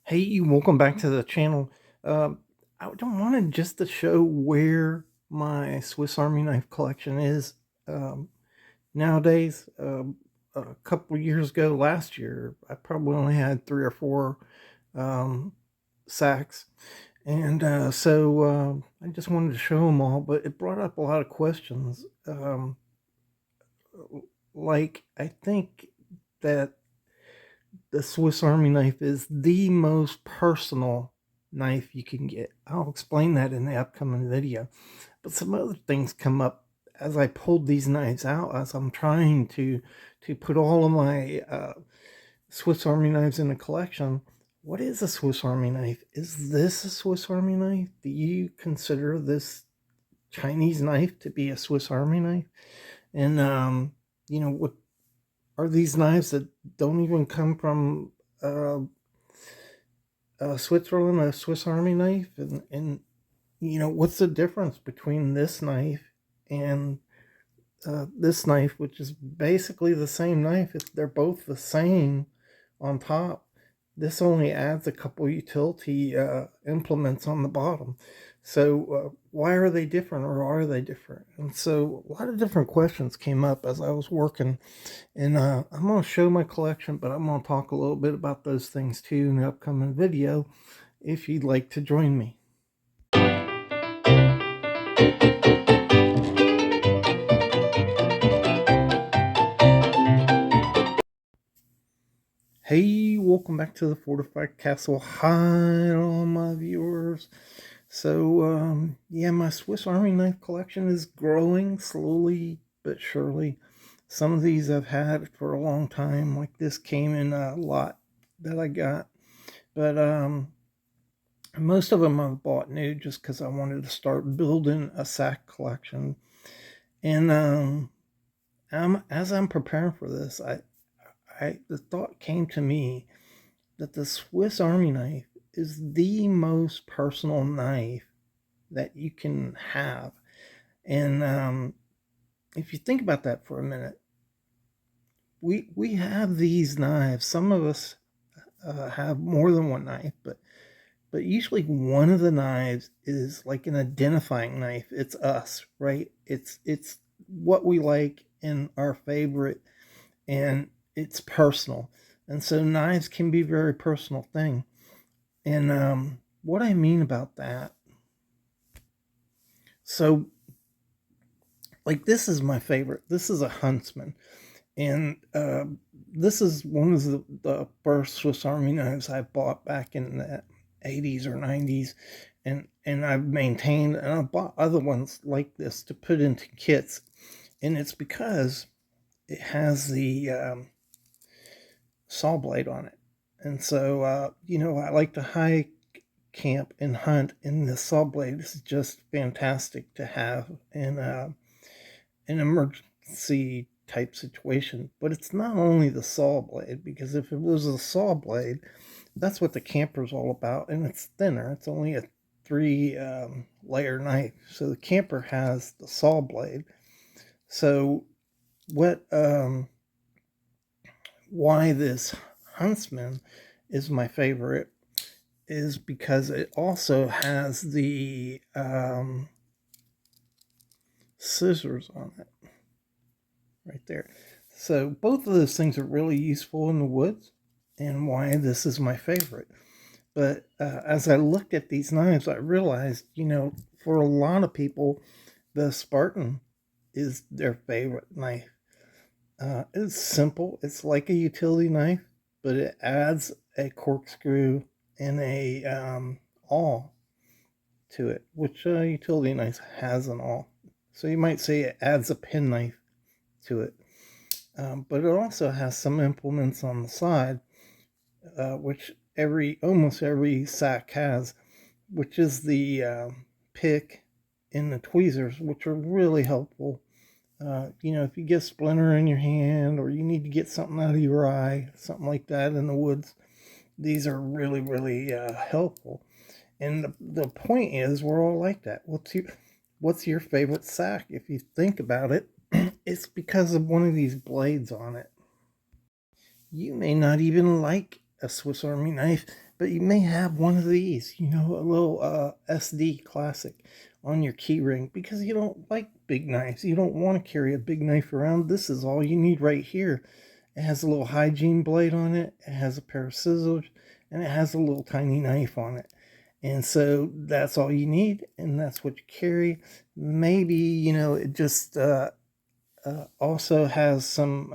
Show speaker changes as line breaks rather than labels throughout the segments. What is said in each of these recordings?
Hey, welcome back to the channel. I don't wanted just to show where my Swiss Army knife collection is um, nowadays. A couple of years ago, last year, I probably only had 3 or 4 um, sacks, and I just wanted to show them all. But it brought up a lot of questions. Like I think that the Swiss Army knife is the most personal knife you can get. I'll explain that in the upcoming video. But some other things come up as I pulled these knives out, as I'm trying to put all of my Swiss Army knives in a collection. What is a Swiss Army knife? Is this a Swiss Army knife? Do you consider this Chinese knife to be a Swiss Army knife? And what are these knives that don't even come from uh, Switzerland, a Swiss Army knife? And what's the difference between this knife and this knife, which is basically the same knife? They're both the same on top. This only adds a couple utility implements on the bottom. So why are they different, or are they different? And so a lot of different questions came up as I was working. And I'm going to show my collection, but I'm going to talk a little bit about those things too in the upcoming video if you'd like to join me. Hey, welcome back to the Fortified Castle. Hi, all my viewers. So, yeah, my Swiss Army knife collection is growing slowly but surely. Some of these I've had for a long time, like this came in a lot that I got. But most of them I've bought new just because I wanted to start building a Sak collection. And as I'm preparing for this, the thought came to me that the Swiss Army knife is the most personal knife that you can have. And if you think about that for a minute, we have these knives. Some of us have more than one knife, but usually one of the knives is like an identifying knife. It's us, right? It's what we like and our favorite, and it's personal. And so knives can be a very personal thing. And what I mean about that, so like this is my favorite. This is a Huntsman, and this is one of the first Swiss Army knives I bought back in the 80s or 90s, and I've maintained, and I bought other ones like this to put into kits, and it's because it has the saw blade on it. And so I like to hike, camp, and hunt, and the saw blade is just fantastic to have in an emergency type situation. But it's not only the saw blade, because if it was a saw blade, that's what the camper's all about, and it's thinner. It's only a 3 layer knife, so the camper has the saw blade. So what why this Huntsman is my favorite is because it also has the scissors on it right there. So both of those things are really useful in the woods, and why this is my favorite. But as I looked at these knives, I realized, for a lot of people, the Spartan is their favorite knife. It's simple. It's like a utility knife, but it adds a corkscrew and a awl to it, which utility knife has an awl. So you might say it adds a penknife to it. But it also has some implements on the side, which almost every sack has, which is the pick and the tweezers, which are really helpful. If you get a splinter in your hand, or you need to get something out of your eye, something like that in the woods, these are really, really helpful. And the point is, we're all like that. What's your favorite sack? If you think about it, It's because of one of these blades on it. You may not even like a Swiss Army knife, but you may have one of these, a little SD classic on your key ring because you don't like big knives. You don't want to carry a big knife around. This is all you need right here. It has a little hygiene blade on it, it has a pair of scissors, and it has a little tiny knife on it. And so that's all you need, and that's what you carry. Maybe, it just also has some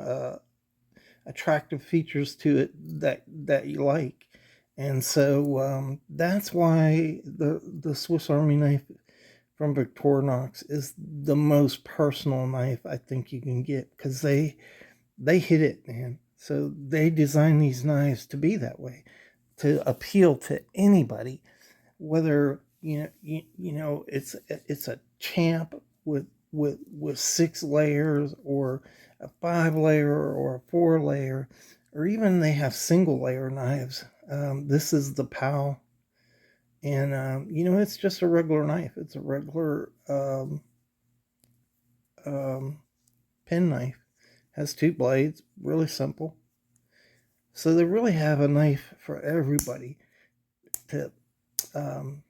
attractive features to it that you like. And so that's why the Swiss Army knife from Victorinox is the most personal knife I think you can get, because they hit it, man. So they design these knives to be that way, to appeal to anybody, whether it's a champ with 6 layers, or a 5 layer, or a 4 layer, or even they have single layer knives. This is the PAL, and it's just a regular knife. It's a regular um, pen knife. Has 2 blades, really simple. So they really have a knife for everybody to um,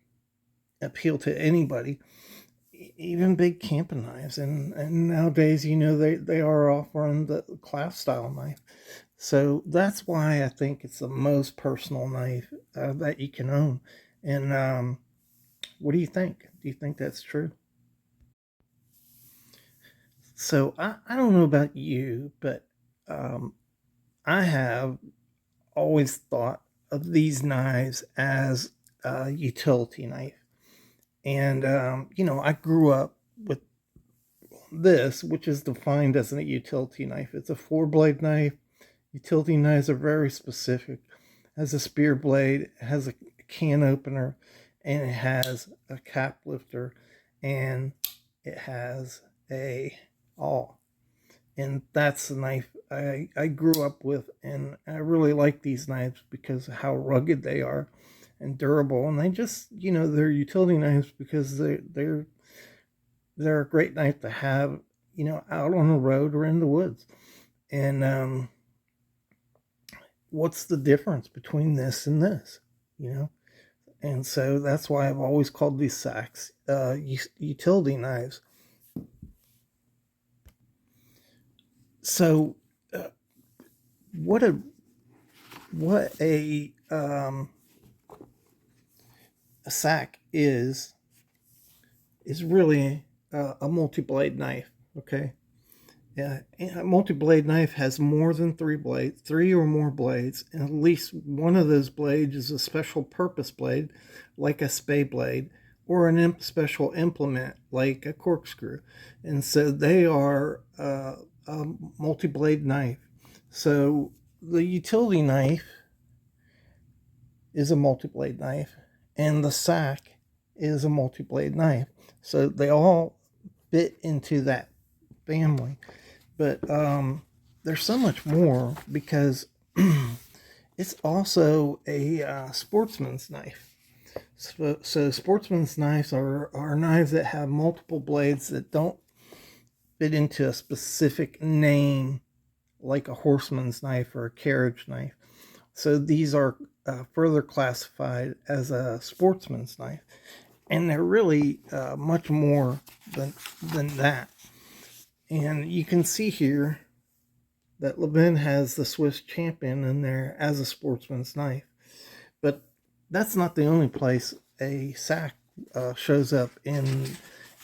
appeal to anybody, even big camping knives. And nowadays, they are offering the class style knife. So that's why I think it's the most personal knife that you can own. And what do you think? Do you think that's true? So I don't know about you, but um, I have always thought of these knives as a utility knife. And, I grew up with this, which is defined as a utility knife. It's a 4 blade knife. Utility knives are very specific. It has a spear blade, it has a can opener, and it has a cap lifter, and it has a awl. And that's the knife I grew up with, and I really like these knives because of how rugged they are and durable. And they just, they're utility knives because they're a great knife to have, out on the road or in the woods. And what's the difference between this and this? You know, and so that's why I've always called these Saks utility knives. So, uh, what a what a Sak is really a multi-blade knife. Okay, yeah, a multi-blade knife has more than 3 blades, 3 or more blades, and at least one of those blades is a special purpose blade, like a spay blade, or an special implement like a corkscrew. And so they are a multi-blade knife. So the utility knife is a multi-blade knife, and the Sak is a multi-blade knife. So they all fit into that family. But there's so much more because it's also a sportsman's knife. So sportsman's knives are knives that have multiple blades that don't fit into a specific name, like a horseman's knife or a carriage knife. So these are further classified as a sportsman's knife, and they're really much more than that. And you can see here that Levin has the Swiss champion in there as a sportsman's knife. But that's not the only place a Sak shows up in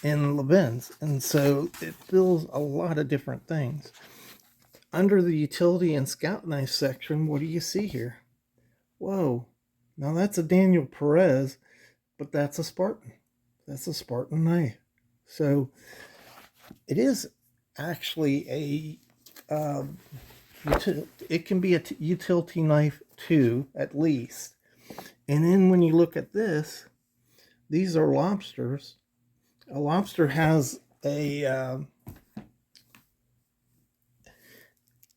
Levin's, and so it fills a lot of different things. Under the utility and scout knife section, what do you see here? Whoa! Now that's a Daniel Perez, but that's a Spartan. That's a Spartan knife. So it is actually it can be a utility knife too, at least. And then when you look at this, these are lobsters. A lobster has it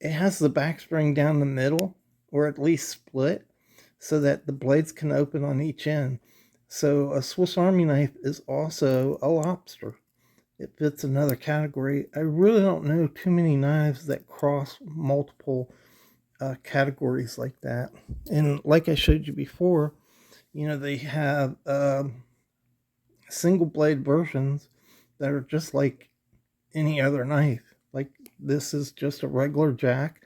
has the back spring down the middle, or at least split, so that the blades can open on each end. So a Swiss Army knife is also a lobster. it fits another category. I really don't know too many knives that cross multiple categories like that. And like I showed you before, they have single blade versions that are just like any other knife. Like this is just a regular jack,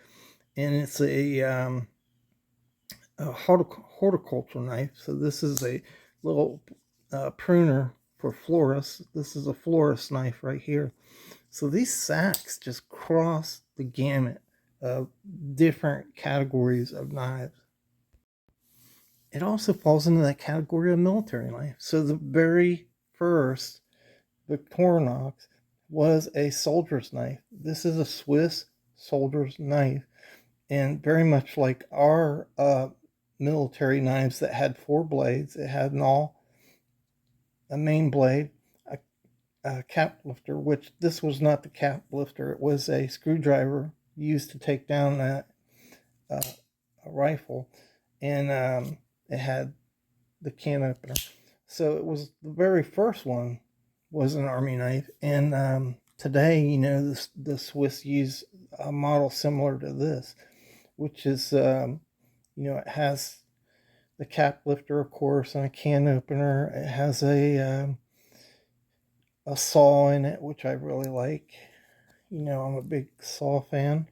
and it's a horticulture knife. So this is a little pruner for florists. This is a florist knife right here. So these sacks just cross the gamut of different categories of knives. It also falls into that category of military knife. So the very first Victorinox was a soldier's knife. This is a Swiss soldier's knife, and very much like our military knives that had four blades, it had a main blade, a cap lifter, which this was not the cap lifter, it was a screwdriver used to take down uh, a rifle, and it had the can opener. So it was the very first one was an army knife, and today, the Swiss use a model similar to this, which is it has the cap lifter, of course, and a can opener. It has a saw in it, which I really like. I'm a big saw fan.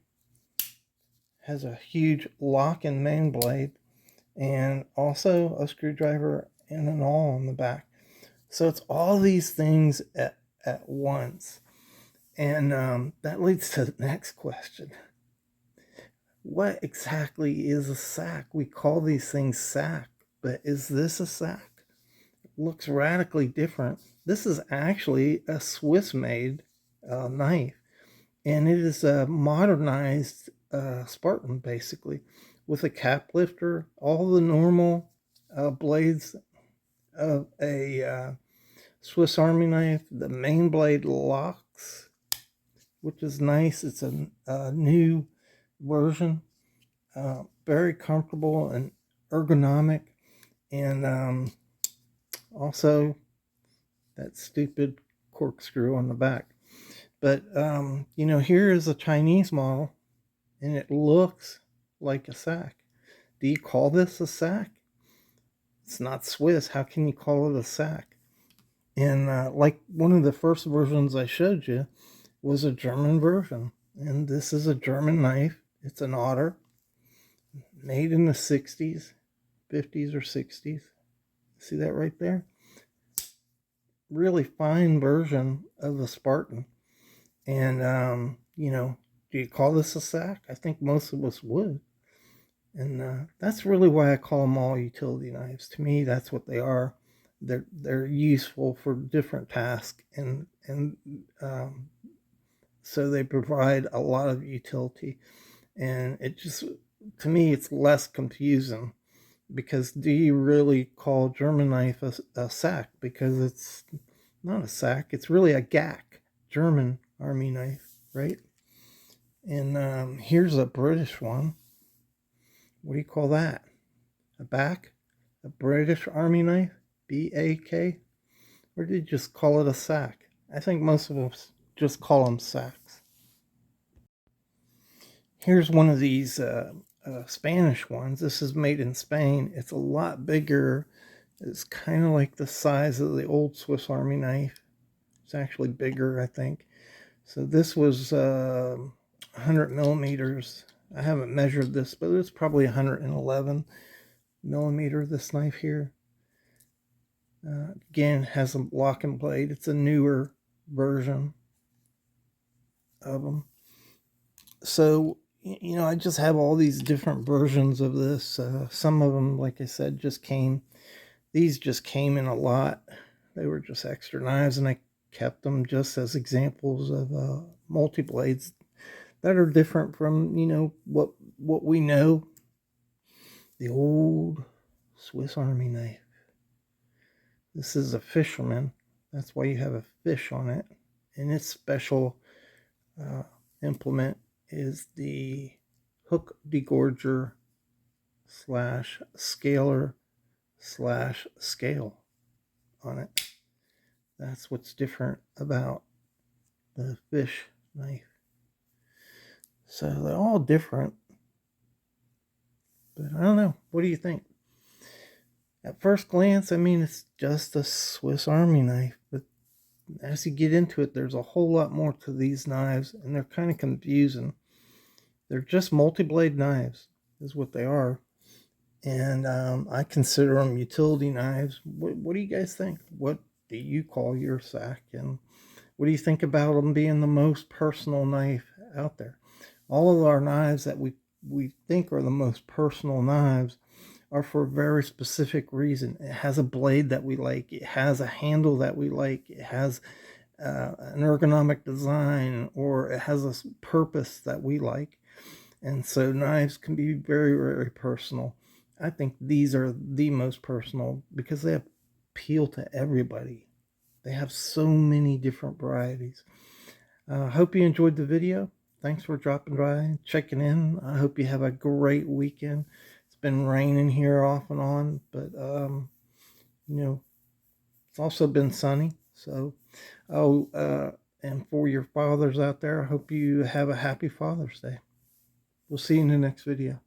Has a huge lock and main blade, and also a screwdriver and an awl on the back. So it's all these things at once. And that leads to the next question. What exactly is a sack? We call these things sack, but is this a sack? It looks radically different. This is actually a Swiss made knife, and it is a modernized Spartan, basically, with a cap lifter, all the normal blades of a Swiss Army knife. The main blade locks, which is nice. It's a new version, very comfortable and ergonomic, and also that stupid corkscrew on the back. But here is a Chinese model, and it looks like a sack. Do you call this a sack? It's not Swiss. How can you call it a sack? And like one of the first versions I showed you was a German version. And this is a German knife. It's an otter, made in the 60s, 50s, or 60s. See that right there? Really fine version of the Spartan. And, do you call this a sack? I think most of us would. And that's really why I call them all utility knives. To me, that's what they are. They're useful for different tasks, and so they provide a lot of utility. And it just, to me, it's less confusing, because do you really call German knife a sack? Because it's not a sack. It's really a GAC, German Army knife, right? And here's a British one. What do you call that? A back? A British Army knife? BAK? Or did you just call it a sack? I think most of us just call them sacks. Here's one of these Spanish ones. This is made in Spain. It's a lot bigger. It's kind of like the size of the old Swiss Army knife. It's actually bigger, I think. So this was 100 millimeters. I haven't measured this, but it's probably 111 millimeter, this knife here. Again, has a lock and blade. It's a newer version of them. So, I just have all these different versions of this. Some of them, like I said, these just came in a lot. They were just extra knives, and I kept them just as examples of multi-blades that are different from, what we know. The old Swiss Army knife. This is a fisherman. That's why you have a fish on it. And its special implement is the hook degorger slash scaler slash scale on it. That's what's different about the fish knife. So they're all different. But I don't know. What do you think? At first glance, I mean, it's just a Swiss Army knife. But as you get into it, there's a whole lot more to these knives, and they're kind of confusing. They're just multi-blade knives, is what they are. And I consider them utility knives. What do you guys think? What do you call your Sak? And what do you think about them being the most personal knife out there? All of our knives that we think are the most personal knives are for a very specific reason. It has a blade that we like. It has a handle that we like. It has an ergonomic design, or it has a purpose that we like. And so knives can be very, very personal. I think these are the most personal because they appeal to everybody. They have so many different varieties. I hope you enjoyed the video. Thanks for dropping by, checking in. I hope you have a great weekend. It's been raining here off and on, but you know, it's also been sunny. So, and for your fathers out there, I hope you have a happy Father's Day. We'll see you in the next video.